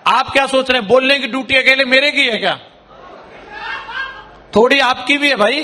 आप क्या सोच रहे हैं, बोलने की ड्यूटी अकेले मेरे की है क्या? थोड़ी आपकी भी है भाई।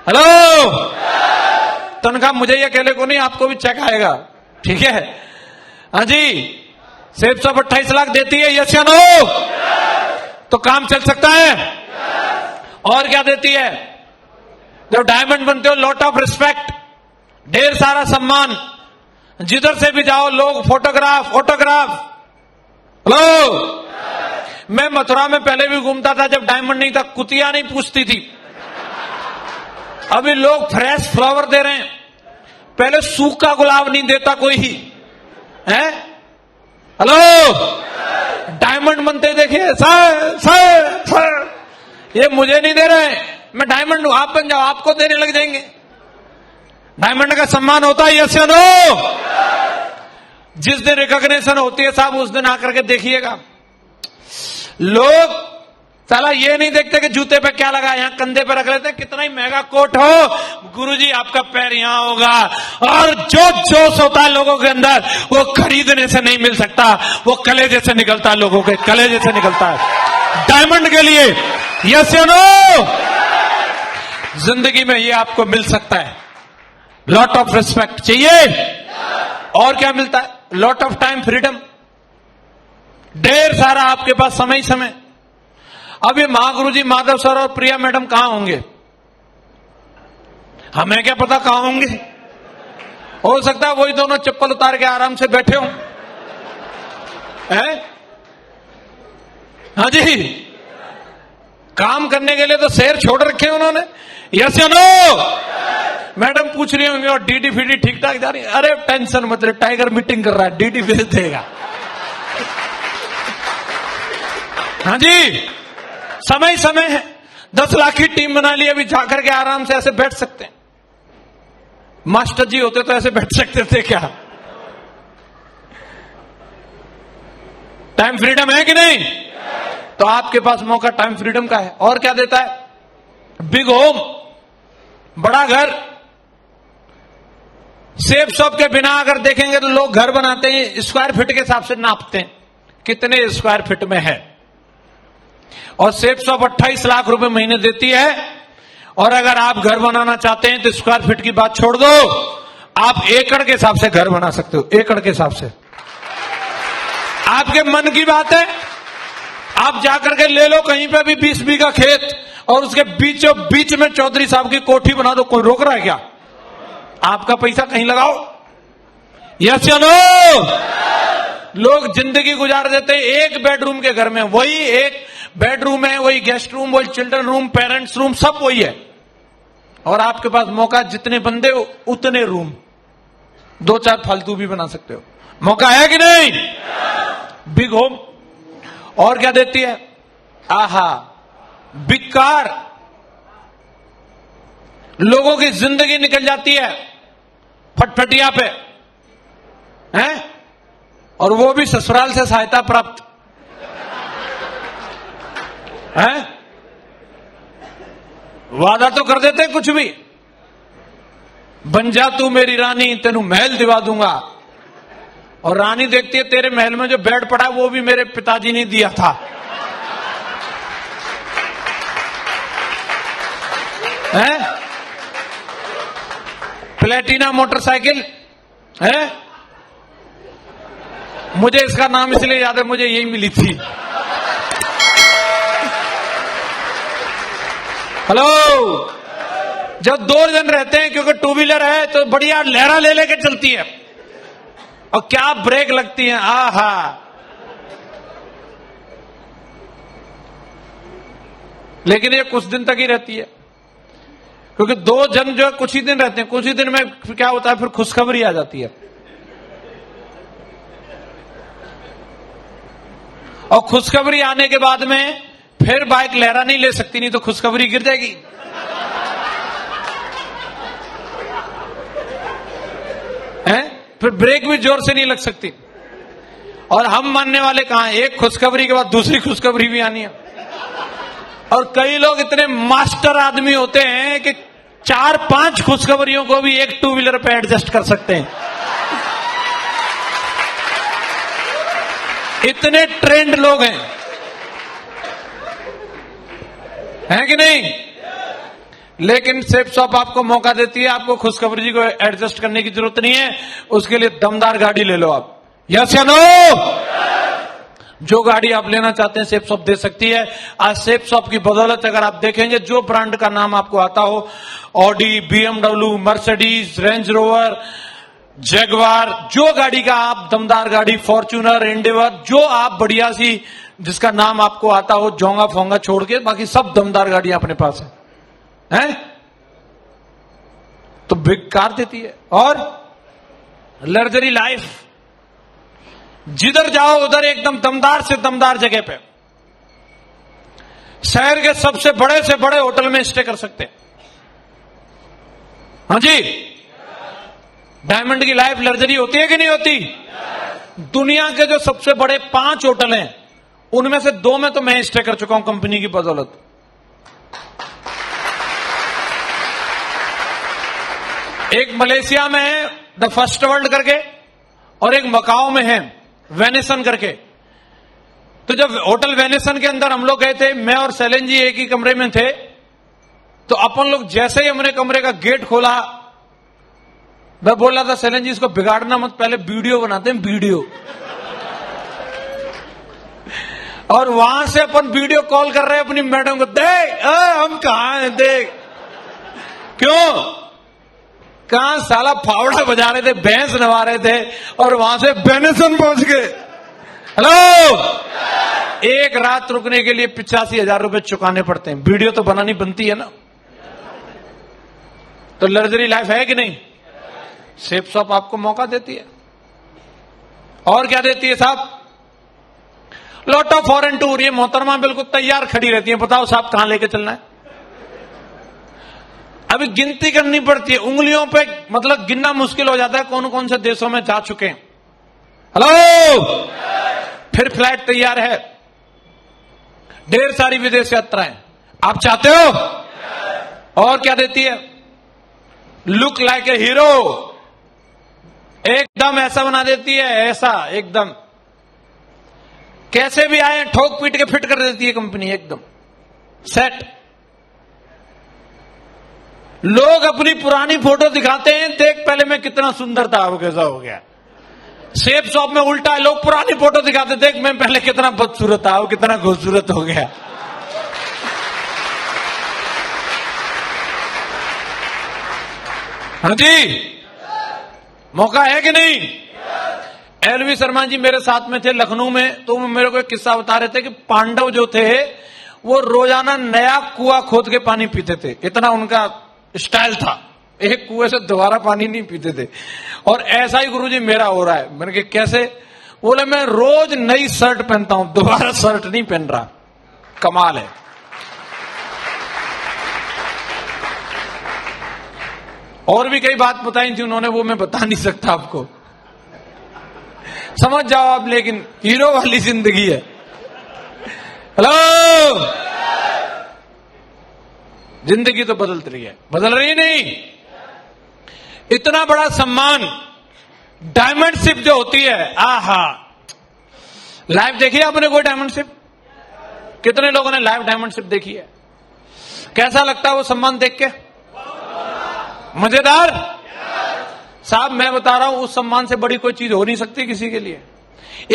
हेलो, तनख्वाह मुझे ही अकेले को नहीं, आपको भी चेक आएगा, ठीक है? हाँ जी, सेब 28 लाख देती है, यस या नो? तो काम चल सकता है। और क्या देती है? जब डायमंड बनते हो, लॉट ऑफ रिस्पेक्ट, ढेर सारा सम्मान, जिधर से भी जाओ लोग फोटोग्राफ। हेलो, मैं मथुरा में पहले भी घूमता था, जब डायमंड नहीं था, कुतिया नहीं पूछती थी। अभी लोग फ्रेश फ्लावर दे रहे हैं, पहले सूखा गुलाब नहीं देता कोई ही है। हेलो, डायमंड बनते देखिए, सर ये मुझे नहीं दे रहे, मैं डायमंड हूं, आप बन जाओ, आपको देने लग जाएंगे। डायमंड का सम्मान होता है, यस या नो? जिस दिन रिकॉग्निशन होती है साहब, उस दिन आकर के देखिएगा, लोग साला ये नहीं देखते कि जूते पे क्या लगा, यहां कंधे पे रख लेते हैं, कितना ही महंगा कोट हो, गुरुजी आपका पैर यहां होगा। और जो जोश होता है लोगों के अंदर, वो खरीदने से नहीं मिल सकता, वो कलेजे से निकलता है, लोगों के कलेजे से निकलता है डायमंड के लिए, यस या नो? जिंदगी में ये आपको मिल सकता है, लॉट ऑफ रिस्पेक्ट चाहिए। और क्या मिलता है? लॉट ऑफ टाइम फ्रीडम, ढेर सारा आपके पास समय। अब ये महागुरुजी माधव सर और प्रिया मैडम कहां होंगे, हमें क्या पता कहां होंगे। हो सकता है वही दोनों चप्पल उतार के आराम से बैठे हों, हैं? हाँ जी, काम करने के लिए तो शहर छोड़ रखे हैं उन्होंने, यस या नो? मैडम पूछ रही होंगी, और डीडी फीडी ठीक ठाक जा रही है? अरे टेंशन मत ले, टाइगर मीटिंग कर रहा है, डीडी भेज देगा। हाँ जी, समय है, 10 लाख की टीम बना ली, अभी जाकर के आराम से ऐसे बैठ सकते हैं। मास्टर जी होते तो ऐसे बैठ सकते थे क्या? टाइम फ्रीडम है कि नहीं? तो आपके पास मौका टाइम फ्रीडम का है। और क्या देता है? बिग होम, बड़ा घर। सेफ शॉप के बिना अगर देखेंगे तो लोग घर बनाते हैं स्क्वायर फीट के हिसाब से, नापते हैं कितने स्क्वायर फीट में है। और सेफ शॉप 28 लाख रुपए महीने देती है। और अगर आप घर बनाना चाहते हैं तो स्क्वायर फीट की बात छोड़ दो, आप एकड़ के हिसाब से घर बना सकते हो, एकड़ के हिसाब से। आपके मन की बात है, आप जाकर के ले लो कहीं पे भी 20 बीघा खेत, और उसके बीचों बीच में चौधरी साहब की कोठी बना दो, कोई रोक रहा है क्या? आपका पैसा कहीं लगाओ, यस या नो? लोग जिंदगी गुजार देते हैं एक बेडरूम के घर में, वही एक बेडरूम है, वही गेस्ट रूम, वही चिल्ड्रन रूम, पेरेंट्स रूम, सब वही है। और आपके पास मौका, जितने बंदे उतने रूम, 2-4 फालतू भी बना सकते हो। मौका है कि नहीं? Big home. और क्या देती है? आहा, बिग कार। लोगों की जिंदगी निकल जाती है फटफटिया पे, हैं? और वो भी ससुराल से सहायता प्राप्त, हैं? वादा तो कर देते कुछ भी, बन जा तू मेरी रानी, तेनू महल दिवा दूंगा। और रानी देखती है तेरे महल में जो बेड पड़ा है वो भी मेरे पिताजी ने दिया था। हैं? प्लेटिना मोटरसाइकिल है, मुझे इसका नाम इसलिए याद है, मुझे यही मिली थी। हेलो, जब 2 जन रहते हैं, क्योंकि 2 व्हीलर है तो बढ़िया लहरा ले लेके चलती है, और क्या ब्रेक लगती है, आहा। लेकिन ये कुछ दिन तक ही रहती है, क्योंकि 2 जन जो है कुछ ही दिन रहते हैं, कुछ ही दिन में क्या होता है, फिर खुशखबरी आ जाती है। और खुशखबरी आने के बाद में फिर बाइक लहरा नहीं ले सकती, नहीं तो खुशखबरी गिर जाएगी। हैं? फिर ब्रेक भी जोर से नहीं लग सकती। और हम मानने वाले कहां, एक खुशखबरी के बाद दूसरी खुशखबरी भी आनी है। और कई लोग इतने मास्टर आदमी होते हैं कि 4-5 खुशखबरियों को भी एक 2 व्हीलर पे एडजस्ट कर सकते हैं। इतने ट्रेंड लोग हैं कि नहीं? लेकिन सेफ शॉप आपको मौका देती है, आपको खुशखबरी को एडजस्ट करने की जरूरत नहीं है, उसके लिए दमदार गाड़ी ले लो आप। यस या नो? जो गाड़ी आप लेना चाहते हैं सेफ शॉप दे सकती है। आज सेफ शॉप की बदौलत अगर आप देखेंगे, जो ब्रांड का नाम आपको आता हो, Audi, BMW, Mercedes, Range Rover, Jaguar, जो गाड़ी का आप दमदार गाड़ी, फॉर्च्यूनर, एंडेवर, जो आप बढ़िया सी जिसका नाम आपको आता हो, जोंगा फोंगा छोड़ के बाकी सब दमदार गाड़ियां अपने पास है? तो बिग कार देती है। और लग्जरी लाइफ, जिधर जाओ उधर एकदम दमदार से दमदार जगह पे, शहर के सबसे बड़े होटल में स्टे कर सकते हैं। हाँ जी, डायमंड की लाइफ लग्जरी होती है कि नहीं होती? दुनिया के जो सबसे बड़े 5 होटल हैं, उनमें से 2 में तो मैं स्टे कर चुका हूं कंपनी की बदौलत। एक मलेशिया में है द फर्स्ट वर्ल्ड करके, और एक मकाओ में है वेनेसन करके। तो जब होटल वेनेसन के अंदर हम लोग गए थे, मैं और सैलन जी एक ही कमरे में थे, तो अपन लोग जैसे ही हमने कमरे का गेट खोला, मैं बोल रहा था सैलन जी इसको बिगाड़ना मत, पहले वीडियो बनाते हैं वीडियो। और वहां से अपन वीडियो कॉल कर रहे हैं अपनी मैडम को, देख हम कहां हैं, देख। क्यों? कहां साला फावड़ा बजा रहे थे, भैंस नवा रहे थे, और वहां से वेनेसन पहुंच गए। हेलो, एक रात रुकने के लिए 85,000 रुपए चुकाने पड़ते हैं। वीडियो तो बनानी बनती है ना। तो लग्जरी लाइफ है कि नहीं? सेफ शॉप आपको मौका देती है। और क्या देती है साहब? Lot of foreign tour. ये मोहतरमा बिल्कुल तैयार खड़ी रहती है, बताओ साहब कहां लेके चलना है। अभी गिनती करनी पड़ती है, उंगलियों पे मतलब गिनना मुश्किल हो जाता है कौन कौन से देशों में जा चुके हैं। हेलो, फिर फ्लाइट तैयार है, ढेर सारी विदेश यात्राएं आप चाहते हो। और क्या देती है? लुक लाइक ए हीरो, एकदम ऐसा बना देती है, ऐसा एकदम कैसे भी आए ठोक पीट के फिट कर देती है कंपनी, एकदम सेट। लोग अपनी पुरानी फोटो दिखाते हैं, देख पहले मैं कितना सुंदर था, अब कैसा हो गया। सेफ शॉप में उल्टा है, लोग पुरानी फोटो दिखाते, देख मैं पहले कितना बदसूरत था, अब कितना खूबसूरत हो गया। हाँ जी, मौका है कि नहीं? एलवी शर्मा जी मेरे साथ में थे लखनऊ में, तो वो मेरे को एक किस्सा बता रहे थे कि पांडव जो थे वो रोजाना नया कुआं खोद के पानी पीते थे, इतना उनका स्टाइल था, एक कुएं से दोबारा पानी नहीं पीते थे। और ऐसा ही गुरुजी मेरा हो रहा है। मैंने कहा कैसे? बोले मैं रोज नई शर्ट पहनता हूं, दोबारा शर्ट नहीं पहन रहा। कमाल है। और भी कई बात बताई थी उन्होंने, वो मैं बता नहीं सकता आपको, समझ जाओ आप, लेकिन हीरो वाली जिंदगी है। हेलो, जिंदगी तो बदलती रही है, बदल रही नहीं? इतना बड़ा सम्मान डायमंड शिप जो होती है, आहा, लाइव देखी है आपने कोई डायमंड शिप? कितने लोगों ने लाइव डायमंड शिप देखी है? कैसा लगता है वो सम्मान देख के? मजेदार साहब, मैं बता रहा हूं उस सम्मान से बड़ी कोई चीज हो नहीं सकती किसी के लिए।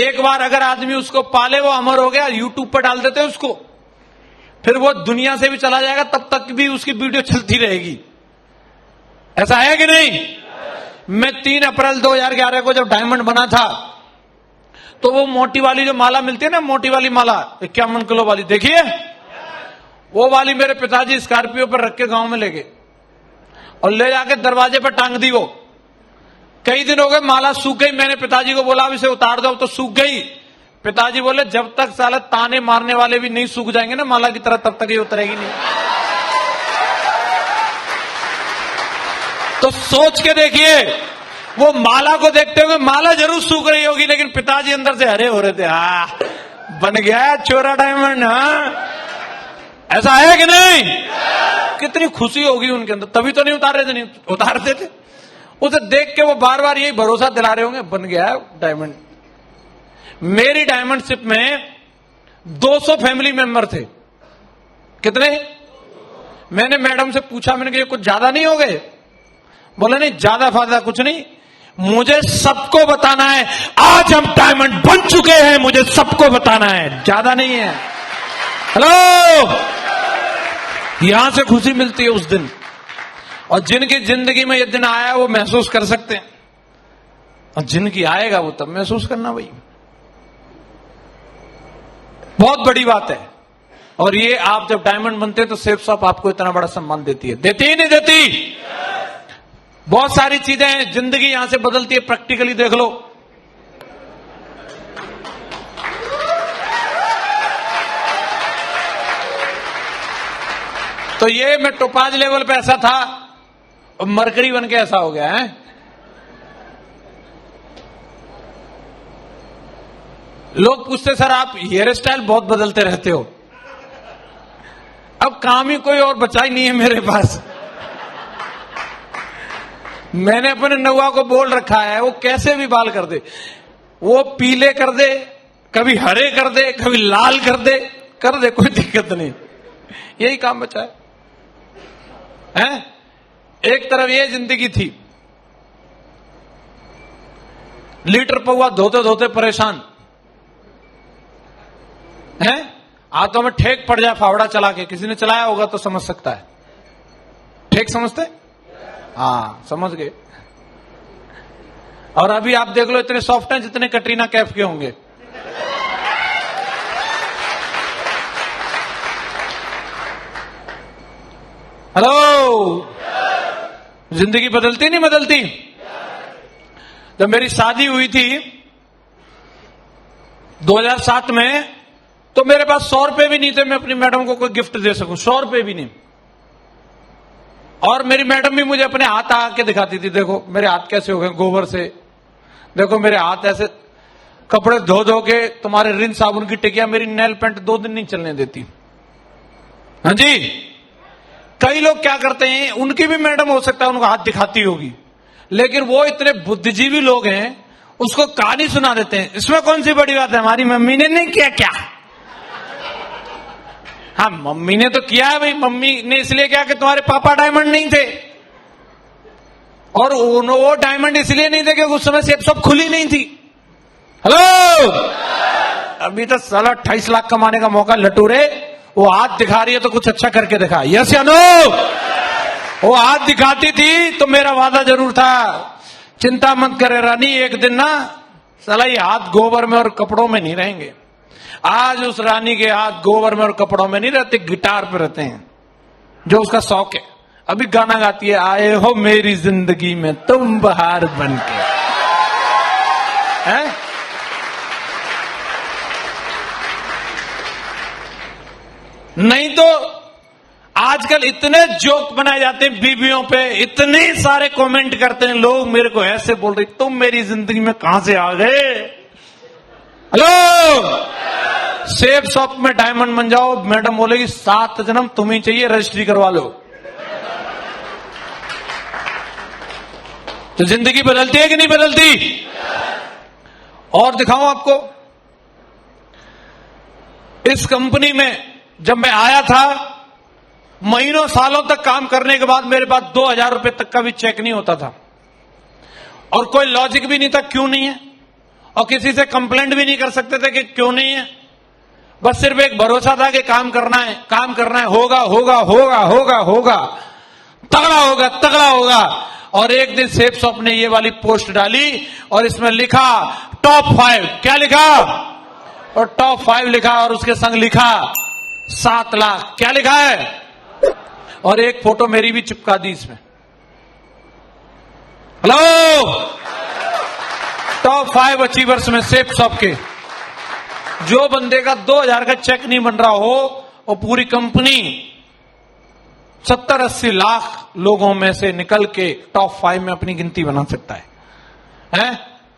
एक बार अगर आदमी उसको पाले, वो अमर हो गया, यूट्यूब पर डाल देते हैं उसको, फिर वो दुनिया से भी चला जाएगा, तब तक भी उसकी वीडियो चलती रहेगी। ऐसा है कि नहीं? मैं 3 अप्रैल 2011 को जब डायमंड बना था, तो वो मोटी वाली जो माला मिलती है ना, मोटी वाली माला 51 किलो वाली, देखिए वो वाली मेरे पिताजी स्कॉर्पियो पर रख के गांव में ले गए और ले जाके दरवाजे पर टांग दी। वो कई दिन हो गए, माला सूख गई। मैंने पिताजी को बोला अब इसे उतार दो, तो सूख गई। पिताजी बोले जब तक साला ताने मारने वाले भी नहीं सूख जाएंगे ना माला की तरह, तब तक ये उतरेगी नहीं। तो सोच के देखिए, वो माला को देखते हुए माला जरूर सूख रही होगी, लेकिन पिताजी अंदर से हरे हो रहे थे। हाँ, बन गया चोरा डायमंड। हाँ, ऐसा है कि नहीं? कितनी खुशी होगी उनके अंदर, तभी तो नहीं उतार रहे थे, नहीं उतारते थे। उसे देख के वो बार बार यही भरोसा दिला रहे होंगे, बन गया डायमंड। मेरी डायमंडशिप में 200 फैमिली मेंबर थे। कितने? मैंने मैडम से पूछा, मैंने कहा कुछ ज्यादा नहीं हो गए? बोले नहीं, ज्यादा फायदा कुछ नहीं, मुझे सबको बताना है। आज हम डायमंड बन चुके हैं, मुझे सबको बताना है, ज्यादा नहीं है। हेलो, यहां से खुशी मिलती है उस दिन। और जिनकी जिंदगी में ये दिन आया वो महसूस कर सकते हैं, और जिनकी आएगा वो तब महसूस करना। भाई बहुत बड़ी बात है। और ये आप जब डायमंड बनते हैं तो सेफ शॉप आपको इतना बड़ा सम्मान देती है। देती ही नहीं देती? बहुत सारी चीजें हैं, जिंदगी यहां से बदलती है। प्रैक्टिकली देख लो। तो ये मैं टोपाज लेवल पे ऐसा था, और मरकरी बन के ऐसा हो गया है। लोग पूछते सर आप हेयर स्टाइल बहुत बदलते रहते हो। अब काम ही कोई और बचा ही नहीं है मेरे पास। मैंने अपने नौवा को बोल रखा है वो कैसे भी बाल कर दे, वो पीले कर दे, कभी हरे कर दे, कभी लाल कर दे, कोई दिक्कत नहीं। यही काम बचा है। एक तरफ ये जिंदगी थी, लीटर पौवा धोते धोते परेशान है। हाथों में ठेक पड़ जाए फावड़ा चला के, किसी ने चलाया होगा तो समझ सकता है। ठेक समझते? हाँ, समझ गए। और अभी आप देख लो, इतने सॉफ्ट हैं जितने कटरीना कैफ के होंगे। हेलो, जिंदगी बदलती नहीं बदलती? जब मेरी शादी हुई थी 2007 में, तो मेरे पास 100 रुपए भी नहीं थे मैं अपनी मैडम को कोई गिफ्ट दे सकूं। 100 रुपए भी नहीं। और मेरी मैडम भी मुझे अपने हाथ आके दिखाती थी, देखो मेरे हाथ कैसे हो गए गोबर से, देखो मेरे हाथ ऐसे, कपड़े धो धो के तुम्हारे रिन साबुन की टिकिया मेरी नेल पेंट 2 दिन नहीं चलने देती। हाँ जी। कई लोग क्या करते हैं, उनकी भी मैडम हो सकता है उनको हाथ दिखाती होगी, लेकिन वो इतने बुद्धिजीवी लोग हैं, उसको कहानी सुना देते हैं। इसमें कौन सी बड़ी बात है, हमारी मम्मी ने नहीं किया क्या? हाँ, मम्मी ने तो किया है भाई। मम्मी ने इसलिए किया कि तुम्हारे पापा डायमंड नहीं थे, और वो डायमंड इसलिए नहीं थे कि उस समय सेफ शॉप खुली नहीं थी। हेलो, अभी तो साला 28 लाख कमाने का मौका लटूरे, वो हाथ दिखा रही है तो कुछ अच्छा करके दिखा। यस या नो? वो हाथ दिखाती थी तो मेरा वादा जरूर था, चिंता मत करे रानी, एक दिन ना साला ये हाथ गोबर में और कपड़ों में नहीं रहेंगे। आज उस रानी के हाथ गोबर में और कपड़ों में नहीं रहते, गिटार पे रहते हैं, जो उसका शौक है। अभी गाना गाती है, आए हो मेरी जिंदगी में तुम बहार बन के। है? नहीं तो आजकल इतने जोक बनाए जाते हैं बीवियों पे, इतने सारे कमेंट करते हैं लोग, मेरे को ऐसे बोल रहे तुम मेरी जिंदगी में कहां से आ गए। हेलो, सेफ शॉप में डायमंड बन जाओ, मैडम बोलेगी 7 जन्म तुम्हें चाहिए, रजिस्ट्री करवा लो। तो जिंदगी बदलती है कि नहीं बदलती? और दिखाऊं आपको, इस कंपनी में जब मैं आया था, महीनों सालों तक काम करने के बाद मेरे पास 2000 रुपए तक का भी चेक नहीं होता था, और कोई लॉजिक भी नहीं था क्यों नहीं है, और किसी से कंप्लेंट भी नहीं कर सकते थे कि क्यों नहीं है। बस सिर्फ एक भरोसा था कि काम करना है, काम करना है, होगा होगा होगा होगा होगा, तगड़ा होगा तगड़ा होगा। और एक दिन सेफ शॉप ने ये वाली पोस्ट डाली और इसमें लिखा टॉप 5। क्या लिखा? और टॉप 5 लिखा, और उसके संग लिखा 7 लाख। क्या लिखा है? और एक फोटो मेरी भी चिपका दी इसमें। हेलो, टॉप 5 अचीवर्स में सेफ शॉप के जो बंदे का 2000 का चेक नहीं बन रहा हो, और पूरी कंपनी 70-80 लाख लोगों में से निकल के टॉप 5 में अपनी गिनती बना सकता है।